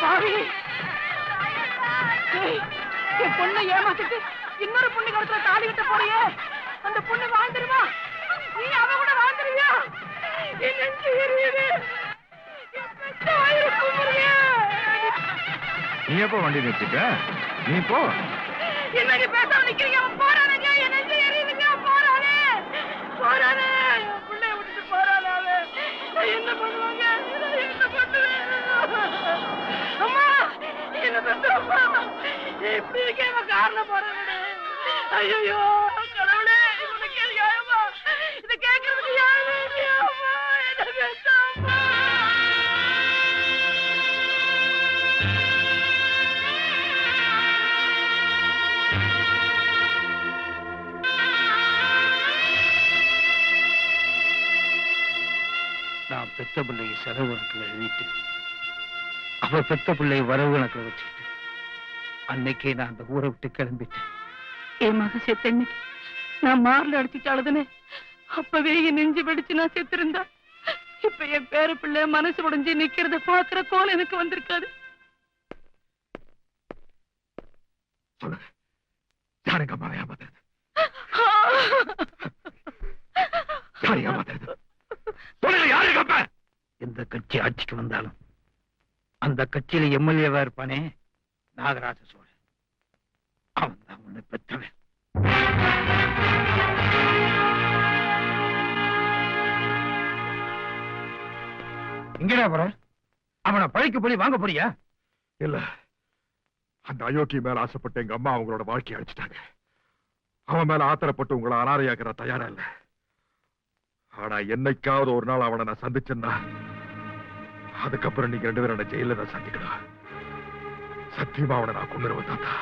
பாவி, என் பொண்ணை ஏமாத்திட்டு இன்னொரு பொண்ணு கழுத்துல தாலி கட்ட போறியே, அந்த பொண்ணு வாழ்ந்துருமா? நீ அவ கூட வாழ்ந்துருவியா? என் நெஞ்சு எரியுது. நீ எப்போ வண்டி நிறுத்திட்ட? நீ போ. என்னங்க பேசாம நிக்கிறீங்க? போறானுங்க, என் நெஞ்சு எரியுதுங்க. போறானே போறானே, என் பிள்ளைய விட்டுட்டு போறானே. அவன் என்ன பண்ணுவாங்க? என்ன பண்ணுவேன்? அம்மா, என்ன பெற்றம்மா, இப்படி இருக்கே காரணம் போறானே. ஐயோ கடவுளே, உனக்கு எது யாருமா? இதை கேட்கறதுக்கு யாருமே இல்லையாம்மா? என்ன பெற்றம்மா. நான் பெத்த பிள்ளையை செலவு கணக்கில் எழுதிட்டு அவ பெத்த பிள்ளையை வரவு கணக்கில் வச்சுக்கிட்டு அன்னைக்கே நான் அந்த ஊரை விட்டு கிளம்பிட்டேன். என் மக செத்தன்னைக்கு நான் மார்ல அடிச்சுட்டு அழுதுனே. அப்பவே என் நெஞ்சு வெடிச்சு நான் செத்திருந்தா இப்ப என் பேர பிள்ளை மனசு உடைஞ்சு நிக்கிறத பாக்குற கோலம் எனக்கு வந்திருக்காது. எந்த கட்சி ஆட்சிக்கு வந்தாலும் அந்த கட்சியில எம்எல்ஏவா இருப்பானே நாகராஜ சோழன், அவன் தான் உன்னை பெற்றவன். இங்கடா போற? அவனை பழிக்கு போய் வாங்க போறியா? இல்ல, அந்த அயோக்கிய மேல ஆசைப்பட்டு எங்க அம்மா அவங்களோட வாழ்க்கையை அழிச்சிட்டாங்க. அவன் மேல ஆத்திரப்பட்டு உங்களை அனாதையாக்குற தயாரா இல்ல. ஆனா என்னைக்காவது ஒரு நாள் அவனை நான் சந்திச்சேன்னா அதுக்கப்புறம் நீங்க 2 பேரும் ஜெயில தான் சந்திக்கணும். சத்தியமா அவனை நான் கொண்டுருவேன் தாத்தா.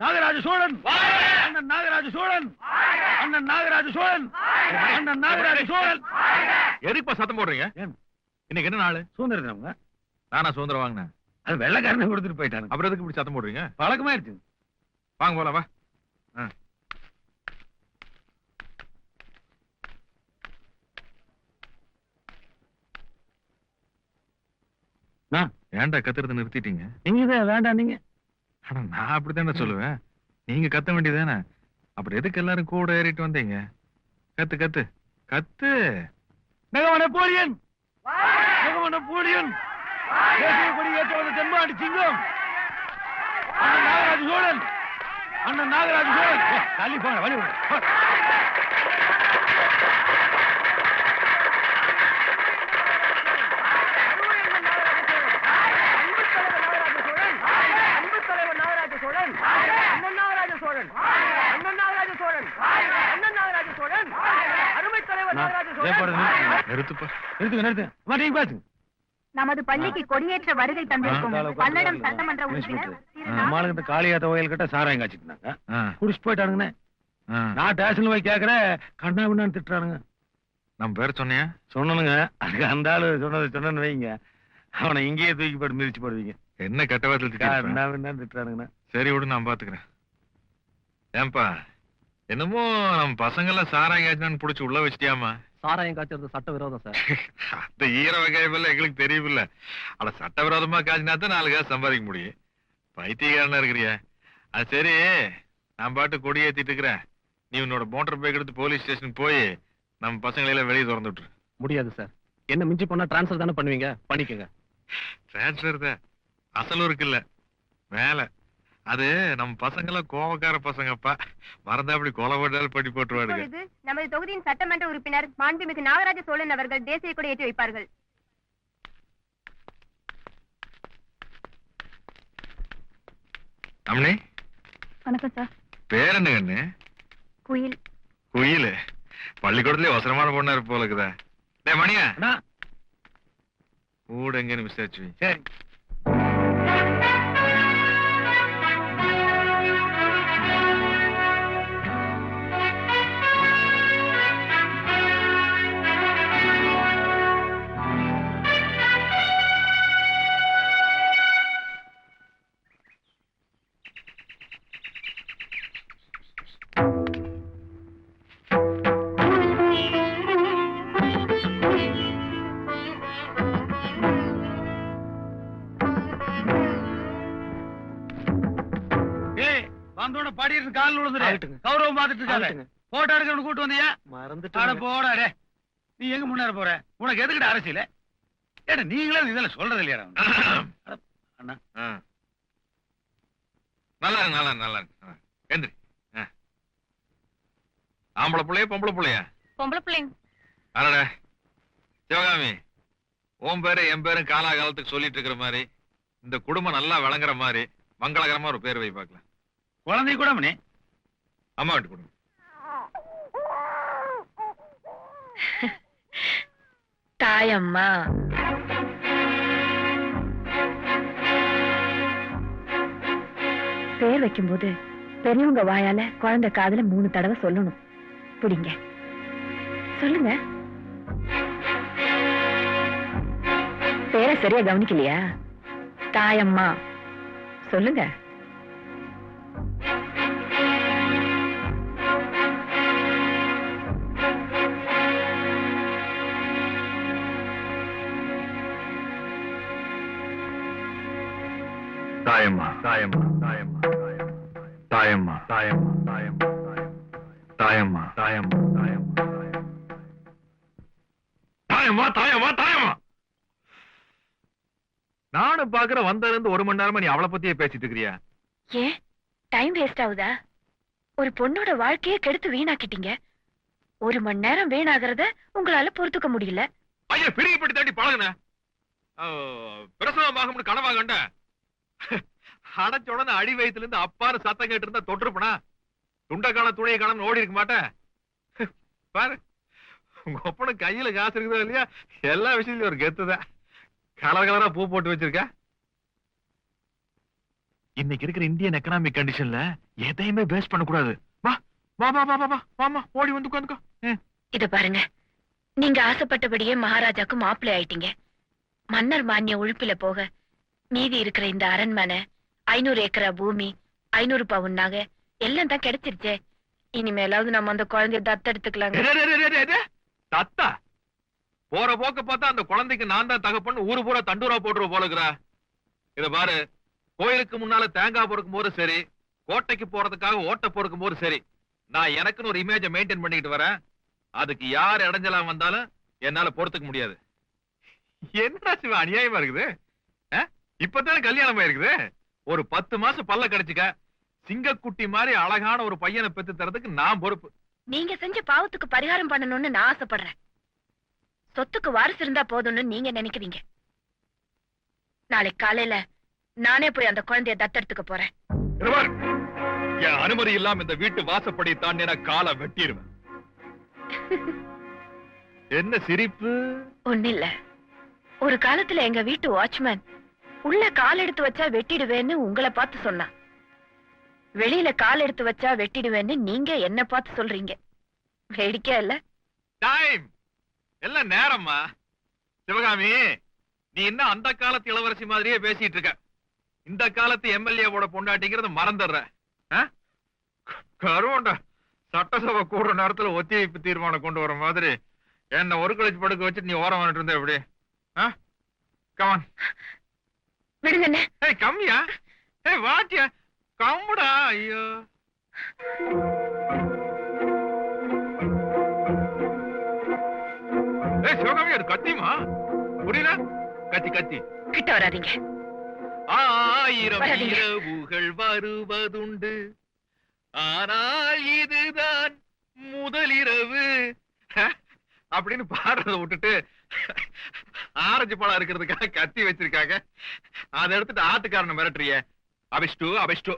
நாகராஜ சோழன், அண்ணன் நாகராஜ சோழன், அண்ணன் நாகராஜ சோழன், அண்ணன் நாகராஜ சோழன். எதுக்குப்பா சத்தம் போடுறீங்க? இன்னைக்கு என்ன நாள்? சுதந்திர தினம்ங்க. நானா சுதந்திரம் வாங்கினேன்? அது வெள்ளைக்காரனை கொடுத்துட்டு போயிட்டாங்க. அப்புறம் எதுக்கு இப்படி சத்தம் போடுறீங்க? பழக்கமாயிருச்சு. வாங்க போலாம், வா. ஏன்டா கத்துறத நிறுத்திட்டீங்க? நீங்க தான் வேண்டாம். நீங்க ஆனா நான் அப்படித்தானே சொல்லுவேன். நீங்க கத்த வேண்டியதானே? அப்புறம் எதுக்கு எல்லாரும் கூட ஏறிட்டு வந்தீங்க? கத்து கத்து கத்து. நெகமனப்போலியன், நெகமனப்போலியன், தேசிய கொடி ஏற்றுவது தென்பாண்டி சிங்கம், அண்ணன் நாகராஜ சோழன், அண்ணன் நாகராஜ சோழன். தள்ளி போன வழி விடு. நமது பள்ளிக்கு கொடியேற்ற வருகை தந்திருக்கும் பல்லடம் சட்டமன்ற உறுப்பினர் காளியாத்த கோயில் கிட்ட சாராயம் காய்ச்சிட்டு இருந்தாங்க. குடிச்சு போயிட்டானுங்க. நான் ஸ்டேஷன்ல போய் கேக்குறேன், கண்ணா பின்னான்னு திட்டுறானுங்க. நம்ம பேர் சொன்னியா? சொன்னனுங்க. அதுக்கு அந்த ஆளு சொன்னது வைங்க, அவனை இங்கேயே தூக்கி போட்டு மிதிச்சு போடுவீங்க. என்ன கெட்ட வார்த்தை திட்டுறானுங்கண்ணா. சரி விடு, நான் பாத்துக்கிறேன். ஏன்பா, என்னமோ நம்ம பசங்க எல்லாம் சாராயம் காய்ச்சினான்னு புடிச்சு உள்ள வச்சிட்டியாமா? சாராயம் காய்ச்சறது சட்ட விரோதம் சார். அந்த ஈர வகையெல்லாம் எங்களுக்கு தெரியுமில்ல. ஆனா சட்ட விரோதமா காய்ச்சினா தான் 4 காசு சம்பாதிக்க முடியும். பைத்தியக்காரனா இருக்கிறியா? அது சரி, நான் பாட்டு கொடி ஏத்திட்டு இருக்கிறேன். நீ உன்னோட மோட்டார் பைக் எடுத்து போலீஸ் ஸ்டேஷன் போய் நம்ம பசங்களை எல்லாம் வெளியே திறந்து விட்டுரு. முடியாது சார். என்ன மிஞ்சி பண்ணா டிரான்ஸ்ஃபர் தானே பண்ணுவீங்க, பண்ணிக்கங்க. டிரான்ஸ்ஃபர் தான், அசலூருக்கு இல்ல, வேலை. அது நம்ம பசங்க எல்லாம் கோவக்கார பசங்கப்பா. மறந்தா அப்படி கொலை போட்டாலும் பட்டி போட்டுருவாடுங்க. நமது தொகுதியின் சட்டமன்ற உறுப்பினர் மாண்புமிகு நாகராஜ சோழன் அவர்கள் தேசிய கொடி ஏற்றி வைப்பார்கள். அம்மனி, வணக்கம் சார். பேர் என்ன கண்ணு? குயில். குயில். பள்ளிக்கூடத்துல அவசரமான பொண்ணா இருப்ப போல இருக்குதா? டேய் மணியா, கூட எங்கன்னு விசாரிச்சு வை. சரி. வந்தோட பாடி இருந்து கால் விழுந்துரு. கௌரவம் பார்த்துட்டு இருக்காங்க. போட்டோ எடுக்கணும் கூட்டு வந்தியா? மறந்துட்டு போடா. டே நீ எங்க முன்னேற போற? உனக்கு எதுக்கிட்ட அரசியல? ஏடா நீங்களே இதெல்லாம் சொல்றது இல்லையா? அண்ணா நல்லா நல்லா நல்லா எந்திரி. ஆம்பளை பிள்ளையா பொம்பளை பிள்ளையா? பொம்பளை பிள்ளைங்க. அடடே சிவகாமி, உன் பேரு என் பேரும் காலாகாலத்துக்கு சொல்லிட்டு இருக்கிற மாதிரி இந்த குடும்பம் நல்லா விளங்குற மாதிரி மங்களகரமா ஒரு பேர் வை பார்க்கலாம். குழந்தை கூட மணி அம்மா வீட்டு குடும்பம். தாயம்மா. பேர் வைக்கும்போது பெரியவங்க வாயால குழந்தை காதுல 3 தடவை சொல்லணும். புடிங்க, சொல்லுங்க. பேரை சரியா கவனிக்கலையா? தாயம்மா சொல்லுங்க. தாயம்மா தாயம்மா தாயம்மா தாயம்மா தாயம்மா தாயம்மா தாயம்மா தாயம்மா தாயம்மா தாயம்மா தாயம்மா. நானும் பாக்குற வந்ததுல இருந்து 1 மணி நேரமா நீ அவளை பத்தியே பேசிட்டு இருக்கிறியா? ஏன் டைம் வேஸ்ட் ஆகுதா? ஒரு பொண்ணோட வாழ்க்கையே கெடுத்து வீணாக்கிட்டீங்க. 1 மணி நேரம் வீணாகிறத உங்களால பொறுத்துக்க முடியல. ஐயா பிடிக்கப்பட்டு தாண்டி பழகுன பிரசவமாகும் கனவா கண்ட அடைச்ச உடனே அடி வயிற்றுல இருந்து அப்பாரு சத்தம் கேட்டு இருந்தா தொட்டிருப்பனா? துண்டக்கான துணையை காலம் ஓடி இருக்க மாட்டேன். பாரு உங்க ஒப்பனை கையில காசு இருக்குதோ இல்லையா, எல்லா விஷயத்திலும் ஒரு கெத்துதான். கலர் கலரா பூ போட்டு வச்சிருக்க. இன்னைக்கு இருக்கிற இந்தியன் எக்கனாமிக் கண்டிஷன்ல எதையுமே பேஸ் பண்ண கூடாது. வா வா வா வா வா வாமா ஓடி வந்து உட்காந்துக்கோ. இத பாருங்க, நீங்க ஆசைப்பட்டபடியே மகாராஜாக்கு மாப்பிள்ளை ஆயிட்டீங்க. மன்னர் மானிய உழுப்பில போக மீதி இருக்கிற இந்த அரண்மனை, 500 ஏக்கரா பூமி, 500 பவுன் நகை எல்லாம் தான் கிடைச்சிருச்சே. இனிமேலாவது நம்ம அந்த குழந்தைய தத்தெடுத்துக்கலாங்க. தத்தா போற போக்க பார்த்தா அந்த குழந்தைக்கு நான் தான் தகப்பன்னு ஊரு பூரா தண்டூரா போட்டுருவ போல இருக்கிறா. இத பாரு, கோயிலுக்கு முன்னால தேங்காய் பொறுக்கும் போது சரி, கோட்டைக்கு போறதுக்காக ஓட்ட பொறுக்கும் போது சரி, நான் எனக்குன்னு ஒரு இமேஜை மெயின்டைன் பண்ணிட்டு வரேன். அதுக்கு யார் இடைஞ்சலாம் வந்தாலும் என்னால பொறுத்துக்க முடியாது. என்னடா சிவா அநியாயமா இருக்குது? இப்பதானே கல்யாணம் ஆயிருக்குது. ஒரு 10 மாசம் பல்ல கிடைச்சுக்க, சிங்கக்குட்டி மாதிரி அழகான ஒரு பையனை பெத்து தரதுக்கு நான் பொறுப்பு. நீங்க செஞ்ச பாவத்துக்கு பரிகாரம் பண்ணணும்னு நான் ஆசைப்படுறேன். சொத்துக்கு வாரிசு இருந்தா போதும்னு நீங்க நினைக்கிறீங்க. நாளைக்கு காலையில நானே போய் அந்த குழந்தைய தத்தெடுத்துக்க போறேன். என் அனுமதி இல்லாம இந்த வீட்டு வாசப்படி தாண்டி நான் காலை வெட்டிடுவேன். என்ன சிரிப்பு? ஒண்ணு இல்ல, ஒரு காலத்துல எங்க வீட்டு வாட்ச்மேன் உள்ள கால் எடுத்து வச்சா வெட்டிடுவேன்னு உங்களை பார்த்து சொன்னா. வெளியில கால் எடுத்து வச்சா வெட்டிடுவேன்னு நீங்க என்ன பார்த்து சொல்றீங்க. வேடிக்கையா இல்ல? டைம் எல்லாம் நேரம்மா. சிவகாமி, நீ இன்னும் அந்த காலத்து இளவரசி மாதிரியே பேசிட்டு இருக்க. இந்த காலத்து எம்எல்ஏவோட பொண்டாட்டிங்கிறத மறந்துடுற. கருவண்டா சட்டசபை கூடுற நேரத்துல ஒத்திவைப்பு தீர்மானம் கொண்டு வர மாதிரி என்ன ஒரு கழிச்சு படுக்க வச்சுட்டு நீ ஓரம் வந்துட்டு இருந்த எப்படி? கமான் விடுங்க. ஏய் கம்மியா? ஏய் வாட்டியா கம்முடா. ஐயோ ஏய் சிவகாமி, அது கத்திமா? புரியல? கத்தி கத்தி கிட்ட வராதீங்க. 1000 இரவுகள் வருவதுண்டு, ஆனால் இதுதான் முதலிரவு அப்படின்னு பாடுறத விட்டுட்டு ஆரஞ்சு பழம் இருக்கிறதுக்காக கத்தி வச்சிருக்காங்க. அதை எடுத்துட்டு ஆத்துக்காரனை மிரட்டுறிய. அபிஷ்டு அபிஷ்டு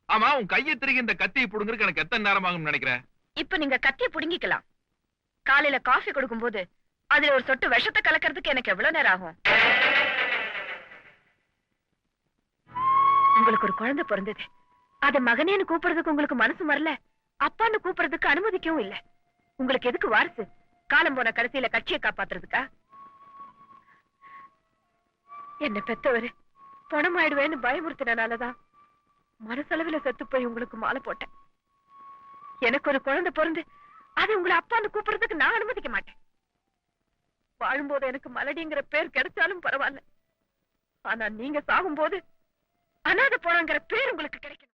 ஆமா உன் கையை திருகி இந்த கத்தியை புடுங்கிறதுக்கு எனக்கு எத்தனை நேரம் ஆகும்னு நினைக்கிறேன்? இப்ப நீங்க கத்திய புடுங்கிக்கலாம். காலையில காஃபி கொடுக்கும்போது அதுல ஒரு சொட்டு விஷத்தை கலக்கிறதுக்கு எனக்கு எவ்வளவு நேரம் ஆகும்? உங்களுக்கு ஒரு குழந்தை பிறந்தது. அத மகனேன்னு கூப்பிடுறதுக்கு உங்களுக்கு மனசு வரல. அப்பான்னு கூப்பிடுறதுக்கு அனுமதிக்கவும் இல்ல. உங்களுக்கு எதுக்கு வாரிசு? காலம் போன கடைசியில கட்சியை காப்பாத்துறதுக்கா? என்ன பெத்தவரு பணமாயிடுவேன்னு பயமுறுத்தினாலதான் மனசளவுல செத்து போய் உங்களுக்கு மாலை போட்டேன். எனக்கு ஒரு குழந்தை பிறந்து அது உங்களை அப்பான்னு கூப்பிடுறதுக்கு நான் அனுமதிக்க மாட்டேன். வாழும்போது எனக்கு மலடிங்கிற பேர் கிடைச்சாலும் பரவாயில்ல. ஆனா நீங்க சாகும்போது அனாதை போறாங்கிற பேர் உங்களுக்கு கிடைக்கணும்.